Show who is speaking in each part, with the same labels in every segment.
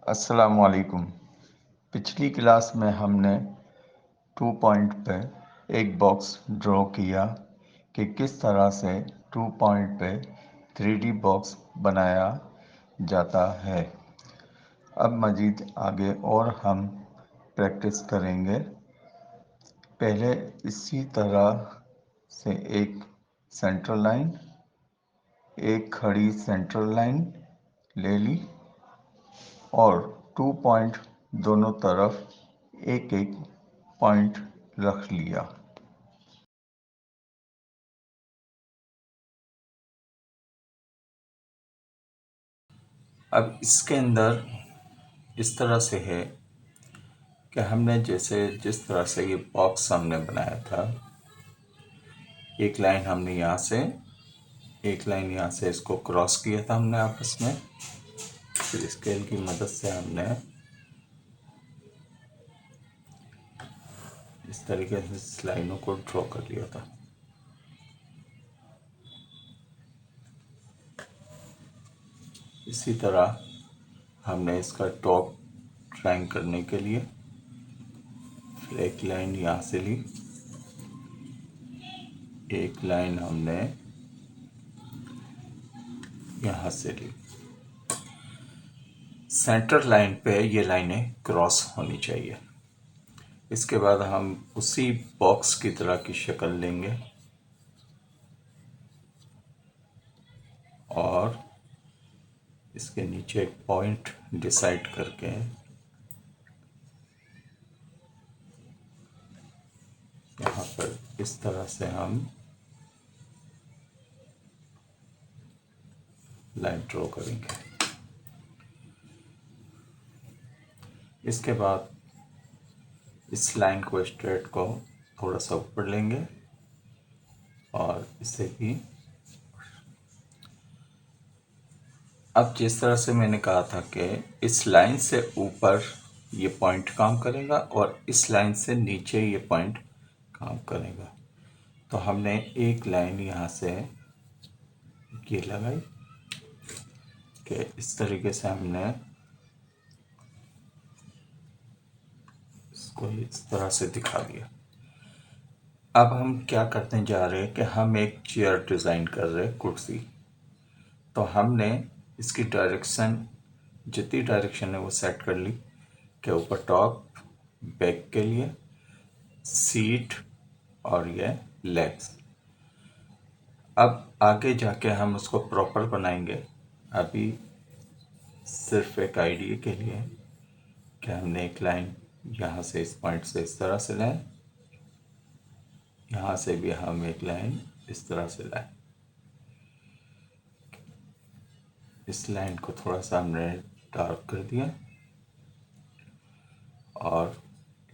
Speaker 1: अस्सलामुअलैकुम। पिछली क्लास में हमने 2 पॉइंट पे एक बॉक्स ड्रॉ किया कि किस तरह से 2 पॉइंट पे 3D बॉक्स बनाया जाता है। अब मज़ीद आगे और हम प्रैक्टिस करेंगे। पहले इसी तरह से एक सेंट्रल लाइन, एक खड़ी सेंट्रल लाइन ले ली और 2 पॉइंट दोनों तरफ एक एक पॉइंट रख लिया। अब इसके अंदर इस तरह से है कि हमने जिस तरह से ये बॉक्स हमने बनाया था, एक लाइन हमने यहाँ से, एक लाइन यहाँ से इसको क्रॉस किया था हमने आपस में। फिर स्केल की मदद से हमने इस तरीके से इस लाइनों को ड्रॉ कर लिया था। इसी तरह हमने इसका टॉप ड्राइंग करने के लिए फिर एक लाइन यहाँ से ली, एक लाइन हमने यहाँ से ली। सेंटर लाइन पे ये लाइनें क्रॉस होनी चाहिए। इसके बाद हम उसी बॉक्स की तरह की शक्ल लेंगे और इसके नीचे एक पॉइंट डिसाइड करके यहाँ पर इस तरह से हम लाइन ड्रॉ करेंगे। इसके बाद इस लाइन को, स्ट्रेट को थोड़ा सा ऊपर लेंगे और इसे भी, अब जिस तरह से मैंने कहा था कि इस लाइन से ऊपर ये पॉइंट काम करेगा और इस लाइन से नीचे ये पॉइंट काम करेगा, तो हमने एक लाइन यहाँ से ये लगाई कि इस तरीके से हमने इसको इस तरह से दिखा दिया। अब हम क्या करने जा रहे हैं कि हम एक चेयर डिज़ाइन कर रहे हैं, कुर्सी। तो हमने इसकी डायरेक्शन, जितनी डायरेक्शन है वो सेट कर ली कि ऊपर टॉप, बैक के लिए सीट और ये लेग्स। अब आगे जाके हम उसको प्रॉपर बनाएंगे। अभी सिर्फ एक आइडिया के लिए कि हमने एक लाइन यहाँ से इस पॉइंट से इस तरह से लाए, यहाँ से भी हम एक लाइन इस तरह से लाए। इस लाइन को थोड़ा सा हमने डार्क कर दिया और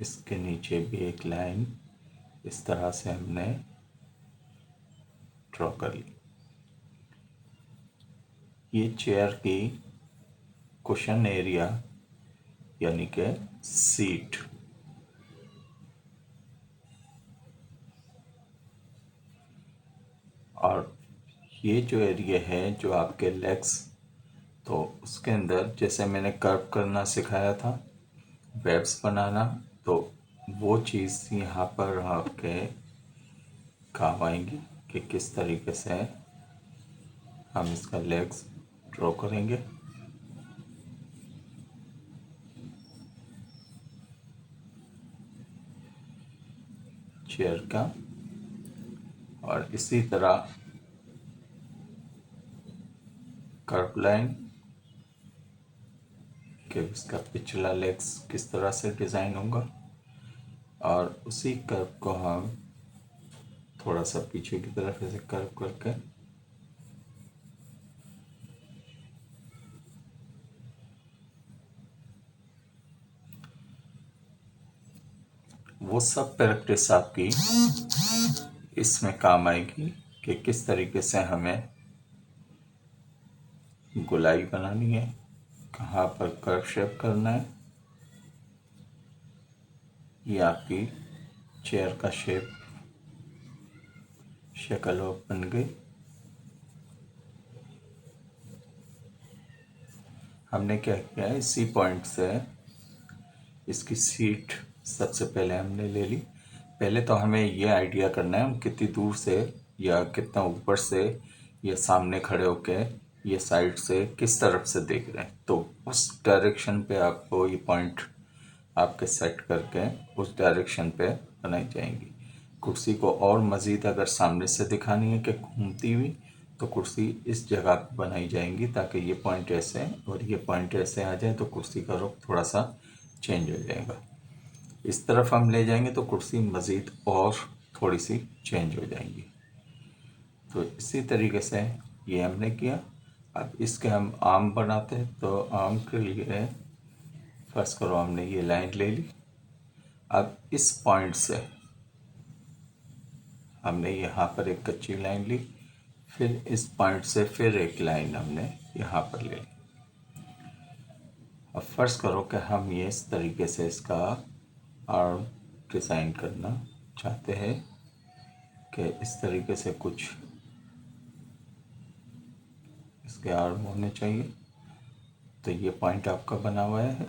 Speaker 1: इसके नीचे भी एक लाइन इस तरह से हमने ड्रॉ कर ली। ये चेयर की कुशन एरिया यानी कि सीट, और ये जो एरिया है जो आपके लेग्स, तो उसके अंदर जैसे मैंने कर्व करना सिखाया था, वेब्स बनाना, तो वो चीज़ यहाँ पर आपके काम आएंगी कि किस तरीके से हम इसका लेग्स ड्रॉ करेंगे। चेयर का, और इसी तरह कर्व लाइन कि इसका पिछला लेग्स किस तरह से डिज़ाइन होगा, और उसी कर्व को हम थोड़ा सा पीछे की तरफ ऐसे कर्व करके वो सब प्रैक्टिस आपकी इसमें काम आएगी कि किस तरीके से हमें गोलाई बनानी है, कहाँ पर कर्व शेप करना है। ये आपकी चेयर का शेप, शक्ल बन गई। हमने क्या किया है, इसी पॉइंट से इसकी सीट सबसे पहले हमने ले ली। पहले तो हमें ये आइडिया करना है हम कितनी दूर से या कितना ऊपर से या सामने खड़े होके ये साइड से किस तरफ से देख रहे हैं, तो उस डायरेक्शन पे आपको ये पॉइंट आपके सेट करके उस डायरेक्शन पे बनाई जाएंगी। कुर्सी को और मज़ीद अगर सामने से दिखानी है कि घूमती हुई, तो कुर्सी इस जगह पे बनाई जाएंगी ताकि ये पॉइंट ऐसे और ये पॉइंट ऐसे आ जाए, तो कुर्सी का रुख थोड़ा सा चेंज हो जाएगा। इस तरफ हम ले जाएंगे तो कुर्सी मज़ीद और थोड़ी सी चेंज हो जाएंगी। तो इसी तरीके से ये हमने किया। अब इसके हम आर्म बनाते हैं, तो आर्म के लिए फर्स्ट करो हमने ये लाइन ले ली। अब इस पॉइंट से हमने यहाँ पर एक कच्ची लाइन ली, फिर इस पॉइंट से फिर एक लाइन हमने यहाँ पर ले ली। अब फर्ज करो कि हम ये इस तरीके से इसका आर्म डिज़ाइन करना चाहते हैं कि इस तरीके से कुछ इसके आर्म होने चाहिए। तो ये पॉइंट आपका बना हुआ है,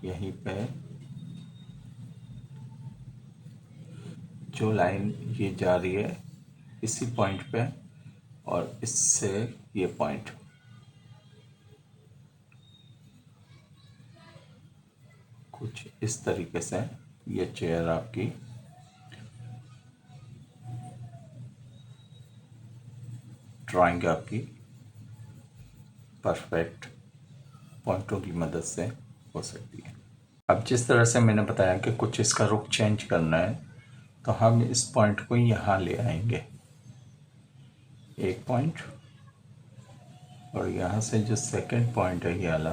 Speaker 1: यहीं पे जो लाइन ये जा रही है इसी पॉइंट पे, और इससे ये पॉइंट कुछ इस तरीके से ये चेयर आपकी ड्राइंग आपकी परफेक्ट पॉइंटों की मदद से हो सकती है। अब जिस तरह से मैंने बताया कि कुछ इसका रुख चेंज करना है, तो हम इस पॉइंट को यहाँ ले आएंगे एक पॉइंट, और यहाँ से जो सेकंड पॉइंट है ये वाला,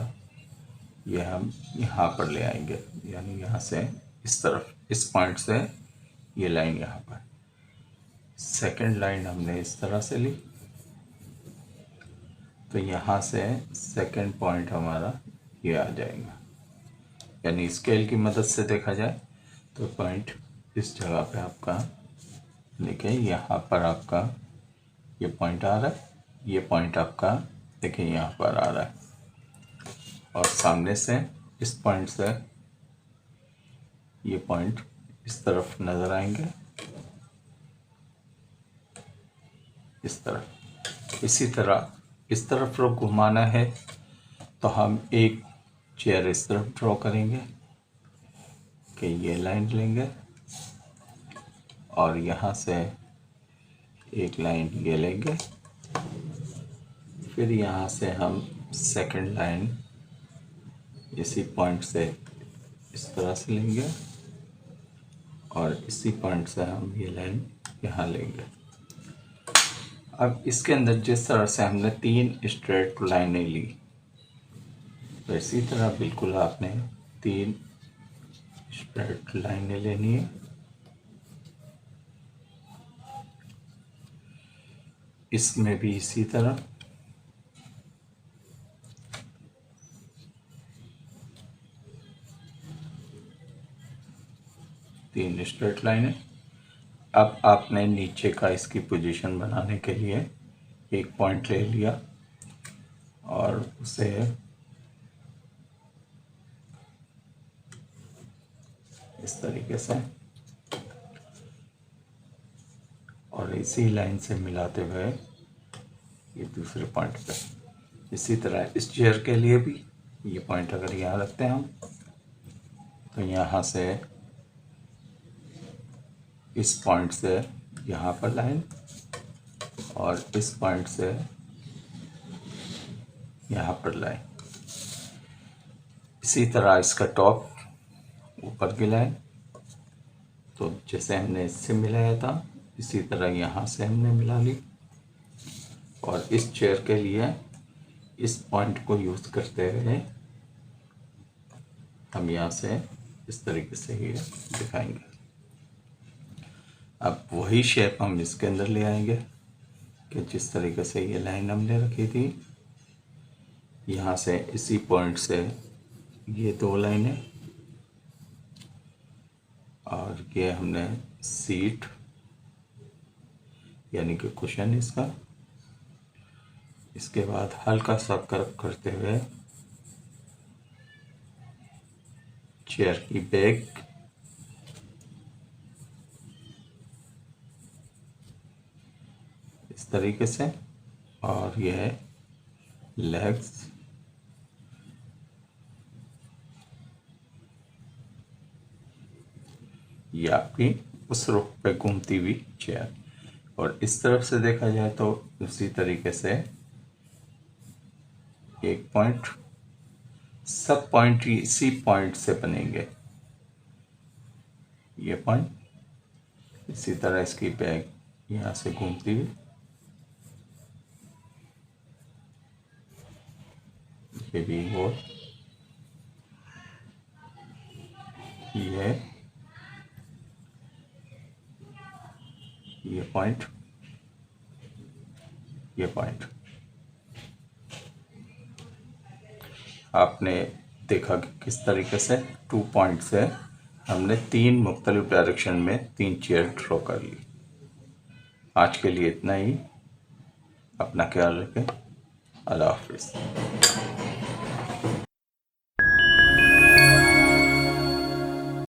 Speaker 1: ये हम यहाँ पर ले आएंगे, यानी यहाँ से इस तरफ इस पॉइंट से ये लाइन यहाँ पर। सेकंड लाइन हमने इस तरह से ली, तो यहाँ से सेकंड पॉइंट हमारा ये आ जाएगा। यानी स्केल की मदद से देखा जाए तो पॉइंट इस जगह पे आपका, देखिए यहाँ पर आपका ये पॉइंट आ रहा है, ये पॉइंट आपका देखिए यहाँ पर आ रहा है, और सामने से इस पॉइंट से ये पॉइंट इस तरफ नज़र आएंगे, इस तरफ। इसी तरह इस तरफ रुख घुमाना है तो हम एक चेयर इस तरफ ड्रॉ करेंगे कि ये लाइन लेंगे, और यहाँ से एक लाइन ये लेंगे, फिर यहाँ से हम सेकंड लाइन इसी पॉइंट से इस तरह से लेंगे, और इसी पॉइंट से हम ये लाइन यहाँ लेंगे। अब इसके अंदर जिस तरह से हमने 3 स्ट्रेट लाइनें ली, तो इसी तरह बिल्कुल आपने 3 स्ट्रेट लाइनें लेनी है। इसमें भी इसी तरह तीन स्ट्रेट लाइनें। अब आपने नीचे का इसकी पोजीशन बनाने के लिए एक पॉइंट ले लिया और उसे इस तरीके से और इसी लाइन से मिलाते हुए ये दूसरे पॉइंट पे। इसी तरह इस चेयर के लिए भी ये पॉइंट अगर यहाँ रखते हैं हम, तो यहाँ से इस पॉइंट से यहाँ पर लाइन, और इस पॉइंट से यहाँ पर लाइन। इसी तरह इसका टॉप ऊपर की लाइन, तो जैसे हमने इससे मिलाया था इसी तरह यहाँ से हमने मिला ली, और इस चेयर के लिए इस पॉइंट को यूज़ करते हुए हम यहाँ से इस तरीके से ही दिखाएंगे। अब वही शेप हम इसके अंदर ले आएंगे कि जिस तरीके से ये लाइन हमने रखी थी, यहाँ से इसी पॉइंट से ये 2 लाइनें, और ये हमने सीट यानी कि कुशन इसका, इसके बाद हल्का सा कर्व करते हुए चेयर की बैक इस तरीके से, और यह लेग्स ये आपकी उस रुख पे घूमती हुई चेयर। और इस तरफ से देखा जाए तो उसी तरीके से एक पॉइंट, सब पॉइंट इसी पॉइंट से बनेंगे। ये पॉइंट इसी तरह इसकी बैग यहाँ से घूमती हुई, ये भी गोल, ये पॉइंट, ये पॉइंट। आपने देखा कि किस तरीके से 2 पॉइंट से हमने 3 मुख्तलिफ डायरेक्शन में 3 चेयर ड्रॉ कर ली। आज के लिए इतना ही। अपना ख्याल रखें। अल्लाह हाफिज़।